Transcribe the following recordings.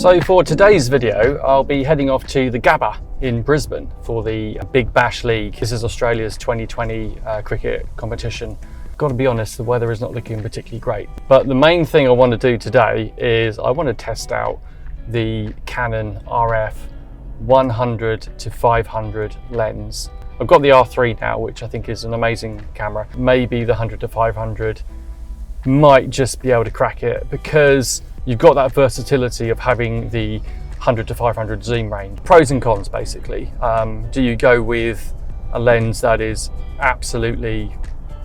So for today's video, I'll be heading off to the Gabba in Brisbane for the Big Bash League. This is Australia's 2020 cricket competition. Got to be honest, the weather is not looking particularly great. But the main thing I want to do today is I want to test out the Canon RF100-500 lens. I've got the R3 now, which I think is an amazing camera. Maybe the 100-500 might just be able to crack it because you've got that versatility of having the 100-500 zoom range. Pros and cons, basically. Do you go with a lens that is absolutely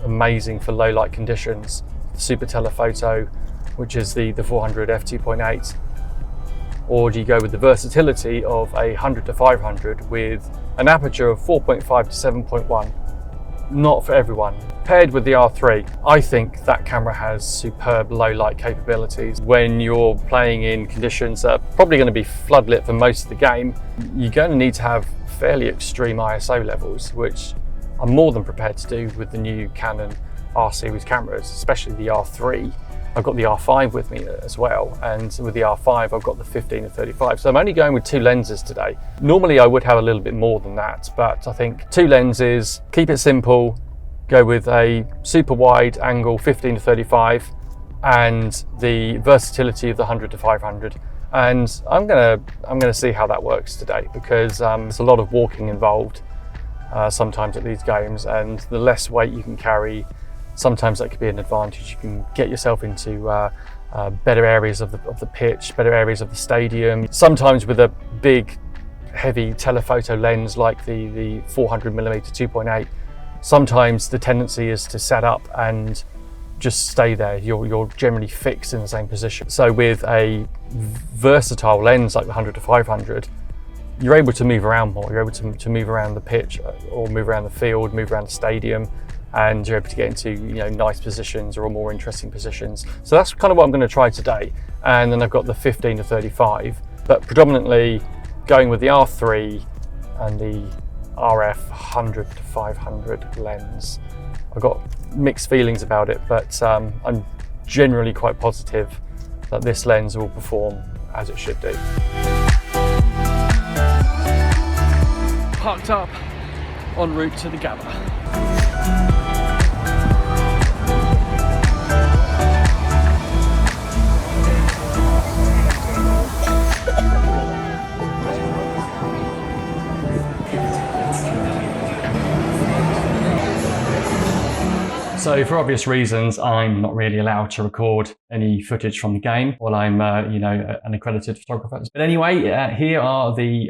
amazing for low light conditions, the super telephoto, which is the 400 f 2.8, or do you go with the versatility of a 100-500 with an aperture of 4.5 to 7.1? Not for everyone. Paired with the R3, I think that camera has superb low light capabilities. When you're playing in conditions that are probably going to be floodlit for most of the game, you're going to need to have fairly extreme ISO levels, which I'm more than prepared to do with the new Canon R series cameras, especially the R3. I've got the R5 with me as well, and with the R5 I've got the 15-35. So I'm only going with two lenses today. Normally I would have a little bit more than that, but I think two lenses, keep it simple, go with a super wide angle 15-35 and the versatility of the 100-500. And I'm gonna see how that works today, because there's a lot of walking involved sometimes at these games, and the less weight you can carry, sometimes that could be an advantage. You can get yourself into better areas of the pitch, better areas of the stadium. Sometimes with a big, heavy telephoto lens like the 400mm 2.8, sometimes the tendency is to set up and just stay there. You're generally fixed in the same position. So with a versatile lens like the 100-500, you're able to move around more. You're able to move around the pitch, or move around the field, move around the stadium, and you're able to get into nice positions or more interesting positions. So that's kind of what I'm going to try today. And then I've got the 15-35, but predominantly going with the R3 and the RF100-500 lens. I've got mixed feelings about it, but I'm generally quite positive that this lens will perform as it should do. Parked up en route to the Gabba. So for obvious reasons, I'm not really allowed to record any footage from the game while I'm, an accredited photographer. But anyway, here are the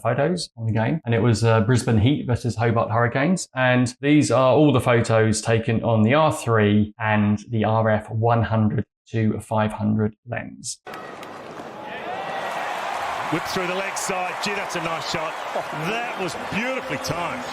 photos on the game, and it was Brisbane Heat versus Hobart Hurricanes. And these are all the photos taken on the R3 and the RF100-500 lens. Whip through the leg side. Gee, that's a nice shot. That was beautifully timed.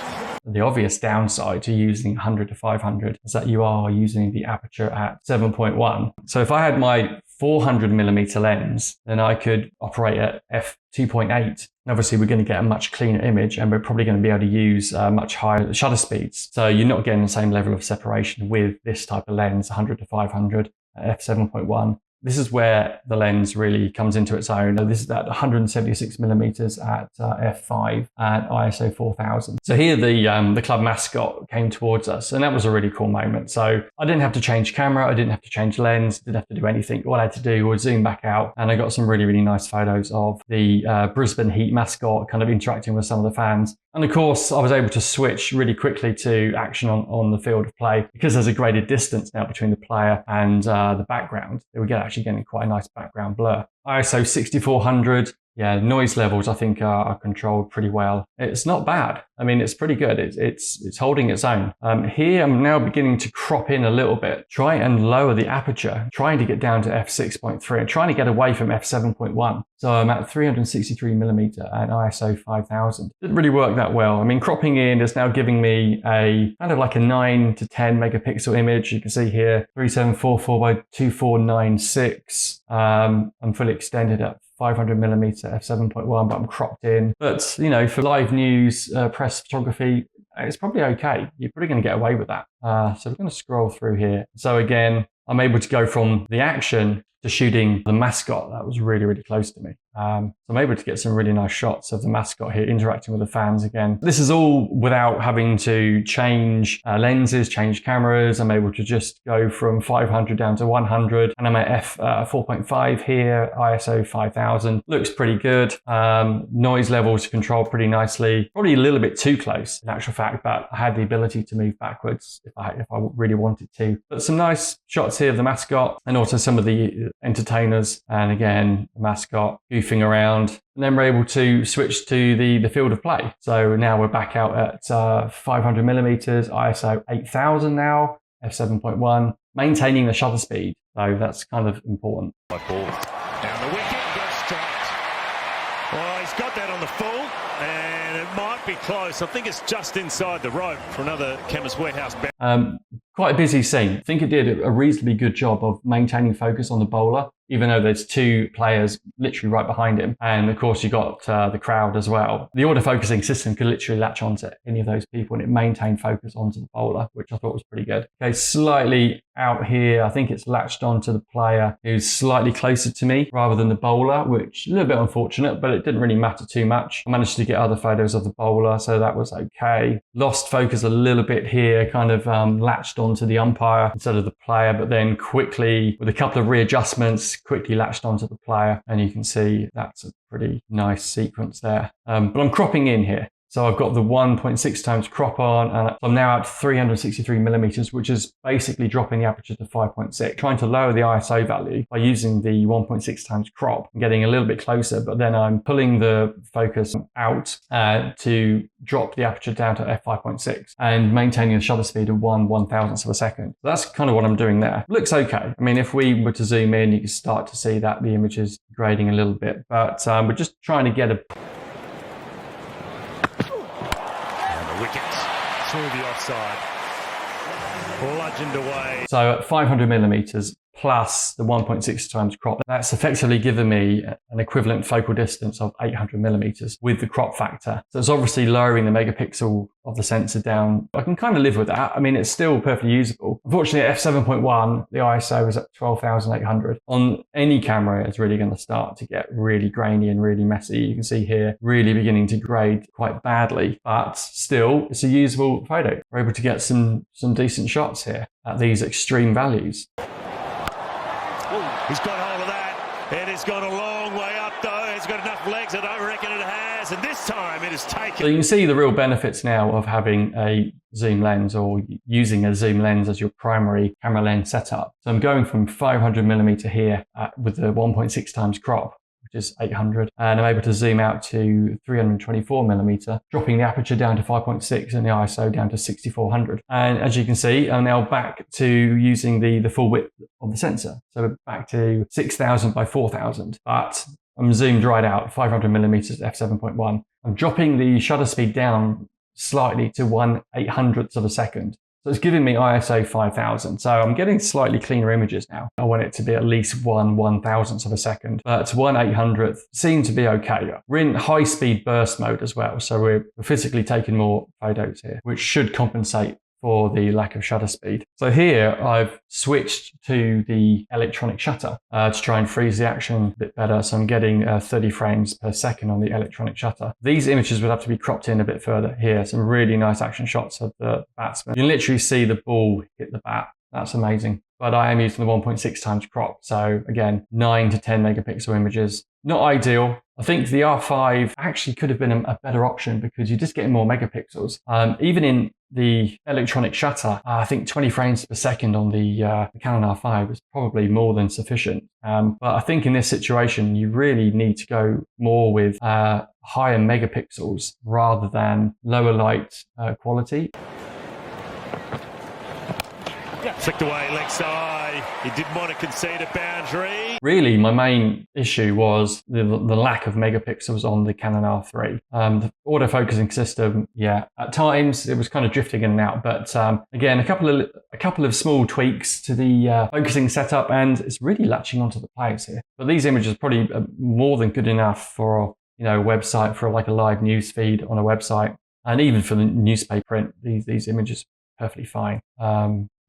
The obvious downside to using 100-500 is that you are using the aperture at 7.1. So if I had my 400mm lens, then I could operate at f 2.8. Obviously, we're going to get a much cleaner image, and we're probably going to be able to use much higher shutter speeds. So you're not getting the same level of separation with this type of lens, 100-500 at f 7.1. This is where the lens really comes into its own. This is at 176mm at f5 at ISO 4000. So here the club mascot came towards us, and that was a really cool moment. So I didn't have to change camera, I didn't have to change lens, didn't have to do anything. All I had to do was zoom back out, and I got some really, really nice photos of the Brisbane Heat mascot kind of interacting with some of the fans. And of course, I was able to switch really quickly to action on the field of play, because there's a graded distance now between the player and the background. We get actually getting quite a nice background blur. ISO 6400, yeah, noise levels I think are controlled pretty well. It's not bad. I mean, it's pretty good. It's holding its own. Here I'm now beginning to crop in a little bit, try and lower the aperture, trying to get down to f6.3 and trying to get away from f7.1. So I'm at 363mm at ISO 5000. Didn't really work that well. I mean, cropping in is now giving me a kind of like a 9 to 10 megapixel image. You can see here 3744 by 2496. I'm fully extended at 500mm f7.1, but I'm cropped in. But for live news, press photography, it's probably okay. You're probably going to get away with that. So we're going to scroll through here. So again, I'm able to go from the action to shooting the mascot that was really, really close to me. So I'm able to get some really nice shots of the mascot here interacting with the fans again. This is all without having to change lenses, change cameras. I'm able to just go from 500 down to 100, and I'm at f4.5 here, ISO 5000. Looks pretty good. Noise levels controlled pretty nicely. Probably a little bit too close in actual fact, but I had the ability to move backwards if I really wanted to. But some nice shots here of the mascot and also some of the entertainers. And again, the mascot goofing around. And then we're able to switch to the field of play. So now we're back out at 500mm, ISO 8000 now, f7.1, maintaining the shutter speed. So that's kind of important. Down the wicket, goes straight. Well, he's got that on the full, and it might be close. I think it's just inside the rope for another Chemist Warehouse. Quite a busy scene. I think it did a reasonably good job of maintaining focus on the bowler, even though there's two players literally right behind him. And of course, you got the crowd as well. The autofocusing system could literally latch onto any of those people, and it maintained focus onto the bowler, which I thought was pretty good. Okay, slightly out here, I think it's latched onto the player who's slightly closer to me rather than the bowler, which is a little bit unfortunate, but it didn't really matter too much. I managed to get other photos of the bowler, so that was okay. Lost focus a little bit here, kind of latched onto the umpire instead of the player, but then quickly, with a couple of readjustments, quickly latched onto the player, and you can see that's a pretty nice sequence there. But I'm cropping in here. So I've got the 1.6 times crop on, and I'm now at 363mm, which is basically dropping the aperture to 5.6, trying to lower the ISO value by using the 1.6 times crop and getting a little bit closer, but then I'm pulling the focus out to drop the aperture down to f5.6 and maintaining a shutter speed of 1/1000th of a second. So that's kind of what I'm doing there. Looks okay. I mean, if we were to zoom in, you can start to see that the image is grading a little bit, but we're just trying to get a Wickets through the offside, bludgeoned away. So at 500mm plus the 1.6 times crop, that's effectively given me an equivalent focal distance of 800mm with the crop factor. So it's obviously lowering the megapixel of the sensor down. I can kind of live with that. I mean, it's still perfectly usable. Unfortunately, at f7.1, the ISO is at 12,800. On any camera, it's really going to start to get really grainy and really messy. You can see here, really beginning to grade quite badly, but still, it's a usable photo. We're able to get some decent shots here at these extreme values. He's got hold of that. It has gone a long way up, though. It's got enough legs, I don't reckon it has. And this time it has taken. So you can see the real benefits now of having a zoom lens or using a zoom lens as your primary camera lens setup. So I'm going from 500mm here with the 1.6 times crop, which is 800, and I'm able to zoom out to 324mm, dropping the aperture down to 5.6 and the ISO down to 6400. And as you can see, I'm now back to using the full width of the sensor. So we're back to 6000 by 4000, but I'm zoomed right out, 500mm f7.1. I'm dropping the shutter speed down slightly to 1/800th of a second. So it's giving me ISO 5000. So I'm getting slightly cleaner images now. I want it to be at least 1/1000th of a second, but 1/800th seems to be okay. We're in high speed burst mode as well. So we're physically taking more photos here, which should compensate for the lack of shutter speed. So here I've switched to the electronic shutter to try and freeze the action a bit better. So I'm getting 30 frames per second on the electronic shutter. These images would have to be cropped in a bit further here. Some really nice action shots of the batsman. You can literally see the ball hit the bat. That's amazing. But I am using the 1.6 times crop. So again, 9 to 10 megapixel images. Not ideal. I think the R5 actually could have been a better option because you're just getting more megapixels. Even in the electronic shutter, I think 20 frames per second on the Canon R5 is probably more than sufficient. But I think in this situation, you really need to go more with higher megapixels rather than lower light quality. Flicked away leg side. He didn't want to concede a boundary. Really, my main issue was the lack of megapixels on the Canon R3. The autofocusing system, yeah, at times it was kind of drifting in and out, but again, a couple of small tweaks to the focusing setup, and it's really latching onto the players here. But these images are probably more than good enough for a website, for like a live news feed on a website, and even for the newspaper print. These images are perfectly fine.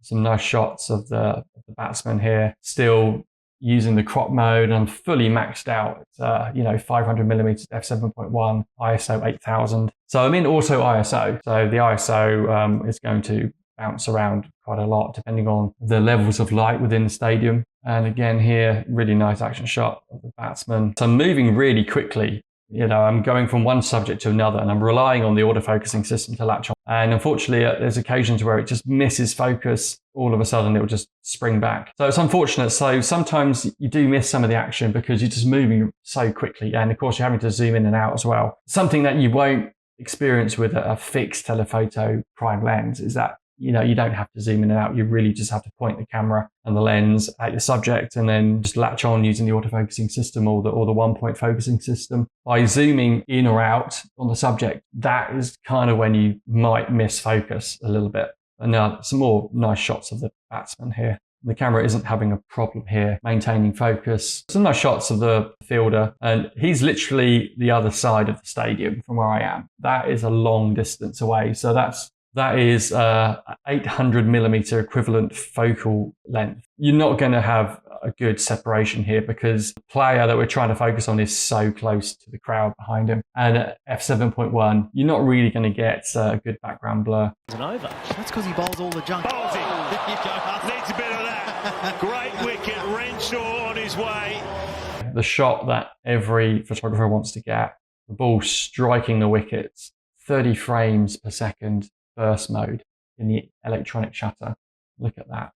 Some nice shots of the batsman here, still using the crop mode. I'm fully maxed out. It's, 500mm f7.1, ISO 8000. So I'm in auto ISO. So the ISO is going to bounce around quite a lot depending on the levels of light within the stadium. And again here, really nice action shot of the batsman. So I'm moving really quickly. I'm going from one subject to another, and I'm relying on the autofocusing system to latch on. And unfortunately, there's occasions where it just misses focus. All of a sudden, it will just spring back. So it's unfortunate. So sometimes you do miss some of the action because you're just moving so quickly. And of course, you're having to zoom in and out as well. Something that you won't experience with a fixed telephoto prime lens is that you don't have to zoom in and out. You really just have to point the camera and the lens at your subject and then just latch on using the autofocusing system or the one-point focusing system. By zooming in or out on the subject, that is kind of when you might miss focus a little bit. And now some more nice shots of the batsman here. The camera isn't having a problem here maintaining focus. Some nice shots of the fielder, and he's literally the other side of the stadium from where I am. That is a long distance away. So that is 800mm equivalent focal length. You're not going to have a good separation here because the player that we're trying to focus on is so close to the crowd behind him. And at f7.1, you're not really going to get a good background blur. It's an over. That's because he bowls all the junk. Bowls it. Needs a bit of that. Great wicket. Renshaw on his way. The shot that every photographer wants to get, the ball striking the wickets, 30 frames per second. Burst mode in the electronic shutter. Look at that.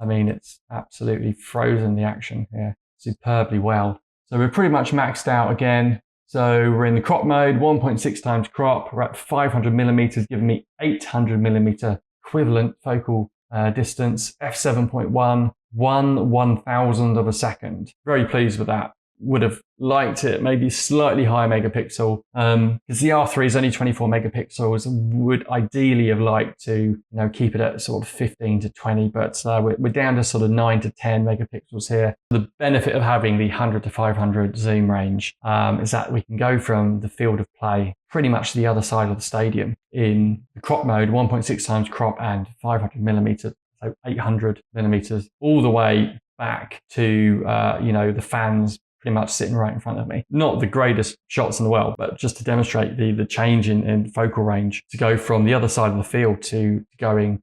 I mean, it's absolutely frozen the action here superbly well. So we're pretty much maxed out again. So we're in the crop mode, 1.6 times crop. We're at 500mm, giving me 800mm equivalent focal distance, f7.1, 1/1000 of a second. Very pleased with that. Would have liked it maybe slightly higher megapixel because the R3 is only 24 megapixels and would ideally have liked to keep it at sort of 15 to 20, but we're down to sort of 9 to 10 megapixels here. The benefit of having the 100 to 500 zoom range is that we can go from the field of play pretty much to the other side of the stadium in the crop mode, 1.6 times crop and 500mm, so 800mm all the way back to the fans pretty much sitting right in front of me. Not the greatest shots in the world, but just to demonstrate the change in focal range to go from the other side of the field to going,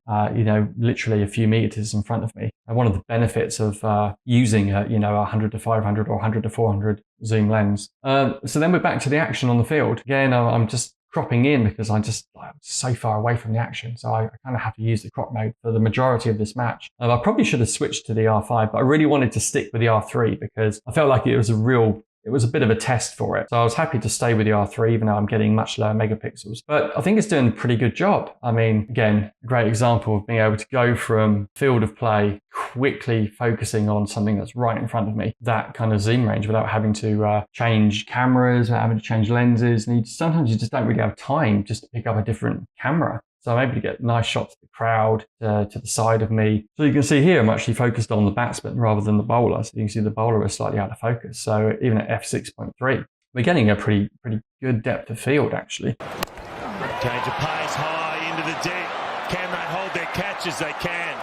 literally a few meters in front of me. And one of the benefits of using a 100 to 500 or 100 to 400 zoom lens. So then we're back to the action on the field. Again, I'm just cropping in because I'm so far away from the action. So I kind of have to use the crop mode for the majority of this match. I probably should have switched to the R5, but I really wanted to stick with the R3 because I felt like it was a bit of a test for it. So I was happy to stay with the R3, even though I'm getting much lower megapixels. But I think it's doing a pretty good job. I mean, again, a great example of being able to go from field of play, quickly focusing on something that's right in front of me, that kind of zoom range without having to change cameras, without having to change lenses. And sometimes you just don't really have time just to pick up a different camera. So I'm able to get nice shots of the crowd to the side of me. So you can see here, I'm actually focused on the batsman rather than the bowler. So you can see the bowler is slightly out of focus. So even at f6.3, we're getting a pretty good depth of field, actually. Change of pace high into the deep. Can they hold their catches? They can.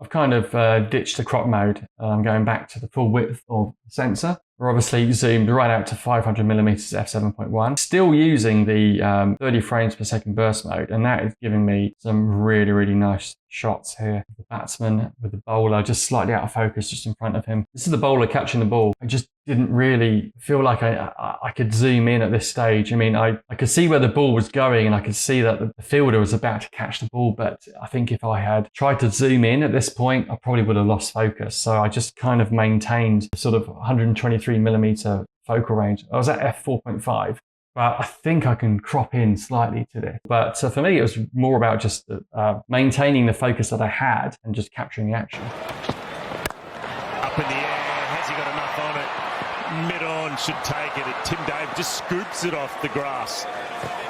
I've kind of ditched the crop mode. I'm going back to the full width of the sensor. We're obviously zoomed right out to 500mm f7.1. Still using the 30 frames per second burst mode, and that is giving me some really nice shots here. The batsman with the bowler just slightly out of focus just in front of him. This is the bowler catching the ball. I just didn't really feel like I could zoom in at this stage. I mean, I could see where the ball was going and I could see that the fielder was about to catch the ball, but I think if I had tried to zoom in at this point, I probably would have lost focus. So I just kind of maintained sort of 123mm focal range. I was at f4.5. But I think I can crop in slightly to this. But for me, it was more about just maintaining the focus that I had and just capturing the action. Up in the air, has he got enough on it? Mid-on should take it. Tim Dave just scoops it off the grass.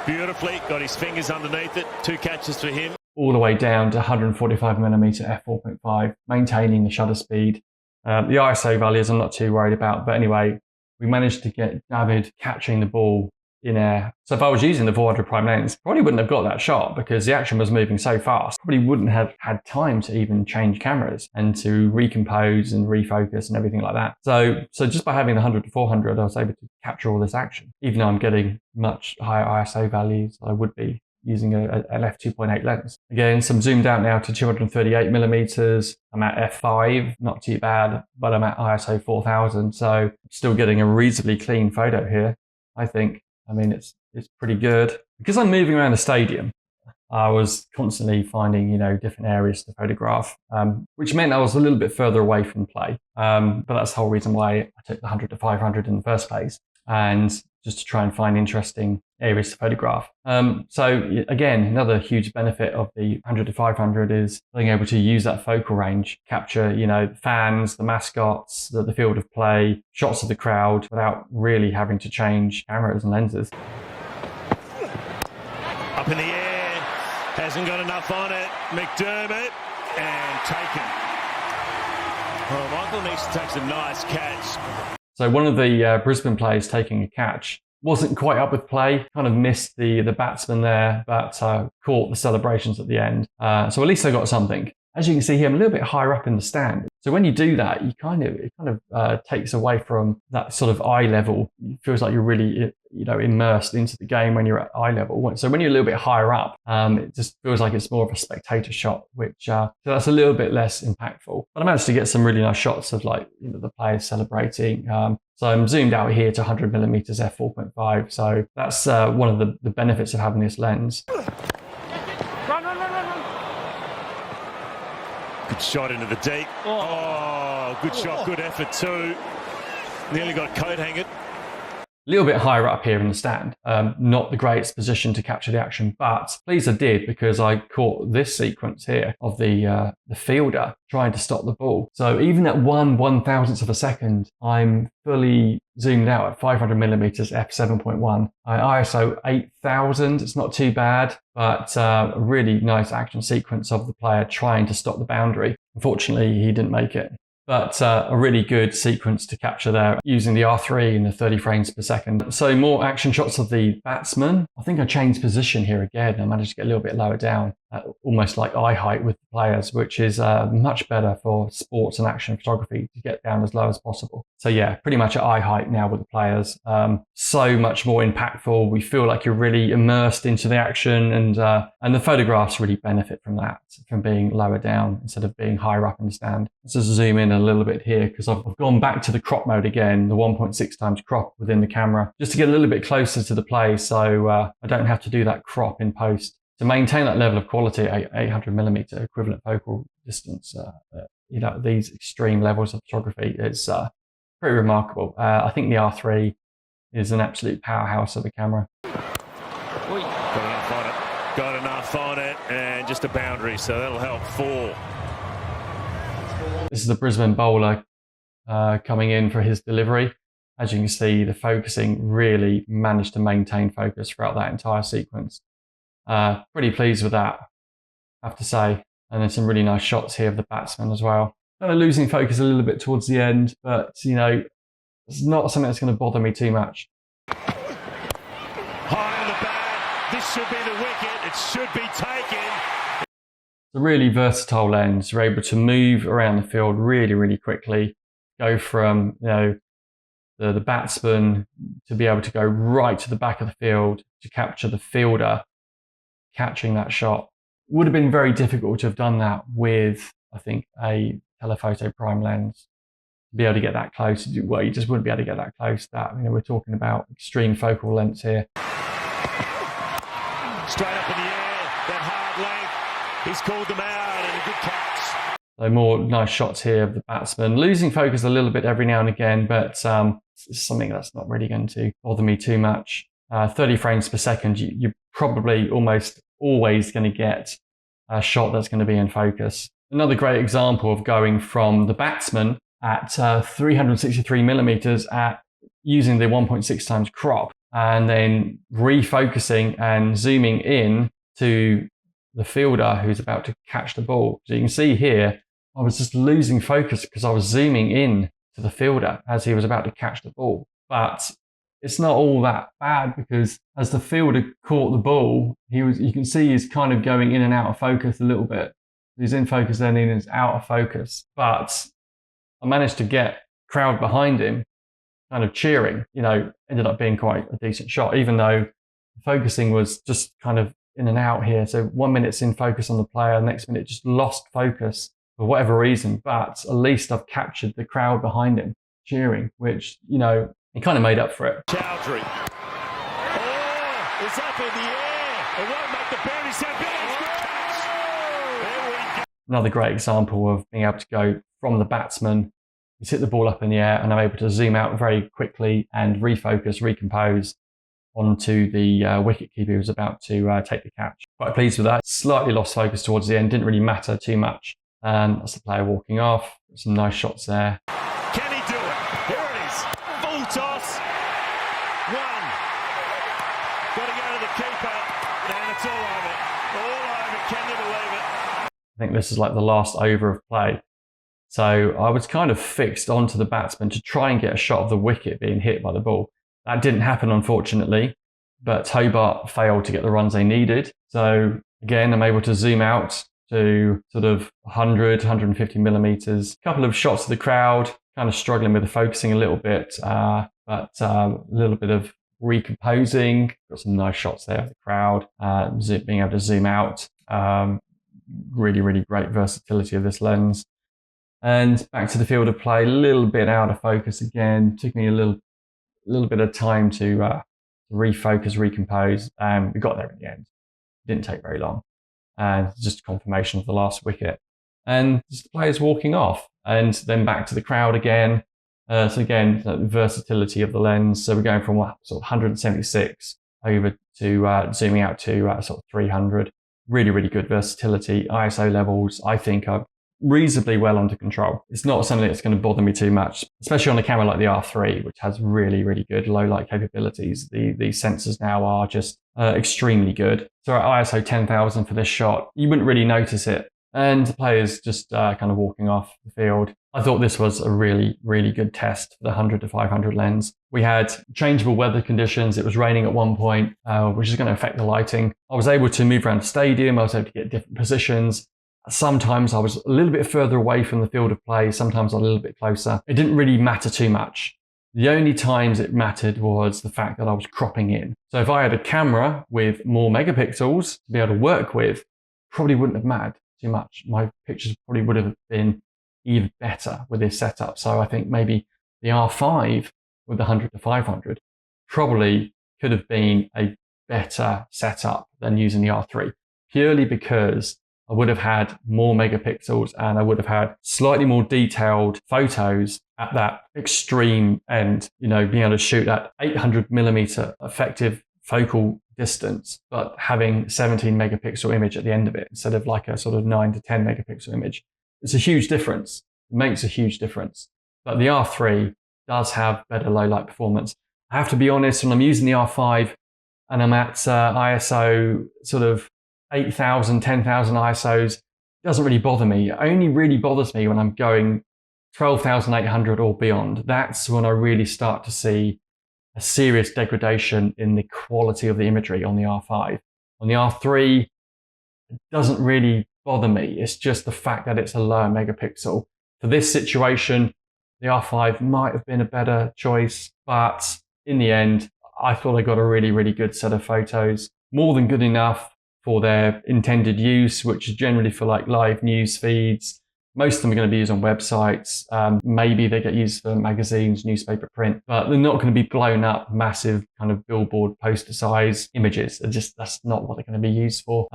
Beautifully, got his fingers underneath it. 2 catches for him. All the way down to 145mm f4.5, maintaining the shutter speed. The ISO values I'm not too worried about. But anyway, we managed to get David catching the ball in air. So if I was using the 400 prime lens, probably wouldn't have got that shot because the action was moving so fast. Probably wouldn't have had time to even change cameras and to recompose and refocus and everything like that. So just by having the 100-400, I was able to capture all this action, even though I'm getting much higher ISO values than I would be using an f2.8 lens. Again, some zoomed out now to 238mm. I'm at f5, not too bad, but I'm at ISO 4000, so still getting a reasonably clean photo here, I think. I mean, it's pretty good. Because I'm moving around the stadium, I was constantly finding, different areas to photograph, which meant I was a little bit further away from play. But that's the whole reason why I took the 100-500 in the first place, and just to try and find interesting areas to photograph. So again, another huge benefit of the 100-500 is being able to use that focal range, capture, the fans, the mascots, the field of play, shots of the crowd without really having to change cameras and lenses. Up in the air, hasn't got enough on it. McDermott, and taken. Well, Michael needs to take some nice catch. So one of the Brisbane players taking a catch wasn't quite up with play, kind of missed the batsman there, but caught the celebrations at the end. So at least I got something. As you can see here, I'm a little bit higher up in the stand. So when you do that, it kind of takes away from that sort of eye level. It feels like you're really, immersed into the game when you're at eye level. So when you're a little bit higher up, it just feels like it's more of a spectator shot, which so that's a little bit less impactful. But I managed to get some really nice shots of the players celebrating. So I'm zoomed out here to 100mm f4.5. So that's one of the benefits of having this lens. Good shot into the deep. Oh, good shot, good effort too. Nearly got coat hanging. A little bit higher up here in the stand. Not the greatest position to capture the action, but pleased I did because I caught this sequence here of the fielder trying to stop the ball. So even at 1/1000th of a second, I'm fully zoomed out at 500mm f7.1. ISO 8000, it's not too bad, but a really nice action sequence of the player trying to stop the boundary. Unfortunately, he didn't make it. But a really good sequence to capture there using the R3 in the 30 frames per second. So more action shots of the batsman. I think I changed position here again. I managed to get a little bit lower down, almost like eye height with the players, which is much better for sports and action photography to get down as low as possible. So yeah, pretty much at eye height now with the players. So much more impactful. We feel like you're really immersed into the action, and the photographs really benefit from that, from being lower down instead of being higher up in the stand. Let's just zoom in a little bit here because I've gone back to the crop mode again, the 1.6 times crop within the camera, just to get a little bit closer to the play, so I don't have to do that crop in post. To maintain that level of quality at 800mm equivalent focal distance, these extreme levels of photography is pretty remarkable. I think the R3 is an absolute powerhouse of a camera. Got enough on it, and just a boundary, so that'll help 4. This is the Brisbane bowler coming in for his delivery. As you can see, the focusing really managed to maintain focus throughout that entire sequence. Pretty pleased with that, I have to say. And then some really nice shots here of the batsman as well. Kind of losing focus a little bit towards the end, but it's not something that's going to bother me too much. High on the bat, this should be the wicket, it should be taken. It's a really versatile lens. You're able to move around the field really, really quickly, go from the batsman to be able to go right to the back of the field to capture the fielder catching that shot. Would have been very difficult to have done that with, I think, a telephoto prime lens. To be able to get that close, well, you just wouldn't be able to get that close. We're talking about extreme focal lengths here. Straight up in the air, that hard length. He's called them out, and a good catch. So more nice shots here of the batsman. Losing focus a little bit every now and again, but it's something that's not really going to bother me too much. 30 frames per second, you're probably almost always going to get a shot that's going to be in focus. Another great example of going from the batsman at 363mm at using the 1.6 times crop, and then refocusing and zooming in to the fielder who's about to catch the ball. So you can see here, I was just losing focus because I was zooming in to the fielder as he was about to catch the ball. But it's not all that bad, because as the fielder caught the ball, you can see he's kind of going in and out of focus a little bit. He's in focus, then he's out of focus. But I managed to get crowd behind him kind of cheering. Ended up being quite a decent shot, even though focusing was just kind of in and out here. So 1 minute's in focus on the player, next minute just lost focus for whatever reason. But at least I've captured the crowd behind him cheering, which, he kind of made up for it. Chowdhury. Oh, it's up in the air. It won't make the boundary sound big. There we go. Another great example of being able to go from the batsman, he's hit the ball up in the air, and I'm able to zoom out very quickly and refocus, recompose onto the wicketkeeper who was about to take the catch. Quite pleased with that. Slightly lost focus towards the end, didn't really matter too much. And that's the player walking off. Some nice shots there. Can he do it? Here it is. Full toss. One. Got to go to the keeper. And it's all over. All over. Can you believe it? I think this is like the last over of play. So I was kind of fixed onto the batsman to try and get a shot of the wicket being hit by the ball. That didn't happen, unfortunately, but Hobart failed to get the runs they needed. So again, I'm able to zoom out to sort of 100, 150 millimeters. A couple of shots of the crowd, kind of struggling with the focusing a little bit, but a little bit of recomposing. Got some nice shots there of the crowd, being able to zoom out. Really, really great versatility of this lens. And back to the field of play, a little bit out of focus again. Took me a little bit of time to refocus, recompose. We got there in the end. Didn't take very long. And just confirmation of the last wicket. And just the players walking off. And then back to the crowd again. So again, the versatility of the lens. So we're going from sort of 176 over to zooming out to sort of 300. Really, really good versatility. ISO levels, I think, are reasonably well under control. It's not something that's going to bother me too much, especially on a camera like the R3, which has really, really good low light capabilities. These sensors now are just extremely good. So at ISO 10,000 for this shot, you wouldn't really notice it. And the players just kind of walking off the field. I thought this was a really, really good test for the 100-500 lens. We had changeable weather conditions. It was raining at one point, which is going to affect the lighting. I was able to move around the stadium. I was able to get different positions. Sometimes I was a little bit further away from the field of play, sometimes a little bit closer. It didn't really matter too much. The only times it mattered was the fact that I was cropping in. So if I had a camera with more megapixels to be able to work with, probably wouldn't have mattered too much. My pictures probably would have been even better with this setup. So I think maybe the R5 with the 100-500 probably could have been a better setup than using the R3, purely because I would have had more megapixels and I would have had slightly more detailed photos at that extreme end, being able to shoot at 800mm effective focal distance, but having 17 megapixel image at the end of it instead of like a sort of 9 to 10 megapixel image. It's a huge difference. It makes a huge difference. But the R3 does have better low light performance. I have to be honest, when I'm using the R5 and I'm at ISO sort of 8,000, 10,000 ISOs, it doesn't really bother me. It only really bothers me when I'm going 12,800 or beyond. That's when I really start to see a serious degradation in the quality of the imagery on the R5. On the R3, it doesn't really bother me. It's just the fact that it's a lower megapixel. For this situation, the R5 might have been a better choice, but in the end, I thought I got a really, really good set of photos. More than good enough for their intended use, which is generally for like live news feeds. Most of them are going to be used on websites. Maybe they get used for magazines, newspaper, print, but they're not going to be blown up, massive kind of billboard poster size images. That's not what they're going to be used for.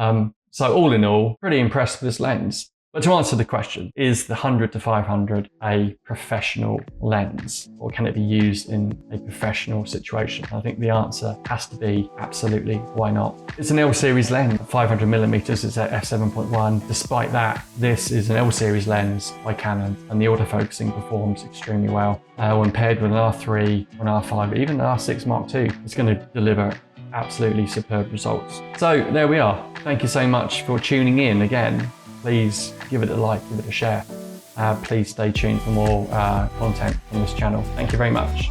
So all in all, pretty impressed with this lens. But to answer the question, is the 100-500 a professional lens, or can it be used in a professional situation? I think the answer has to be absolutely, why not? It's an L series lens, 500mm, it's at f7.1. Despite that, this is an L series lens by Canon, and the autofocusing performs extremely well. When paired with an R3 or an R5, even an R6 Mark II, it's going to deliver absolutely superb results. So there we are. Thank you so much for tuning in again. Please give it a like, give it a share. Please stay tuned for more content from this channel. Thank you very much.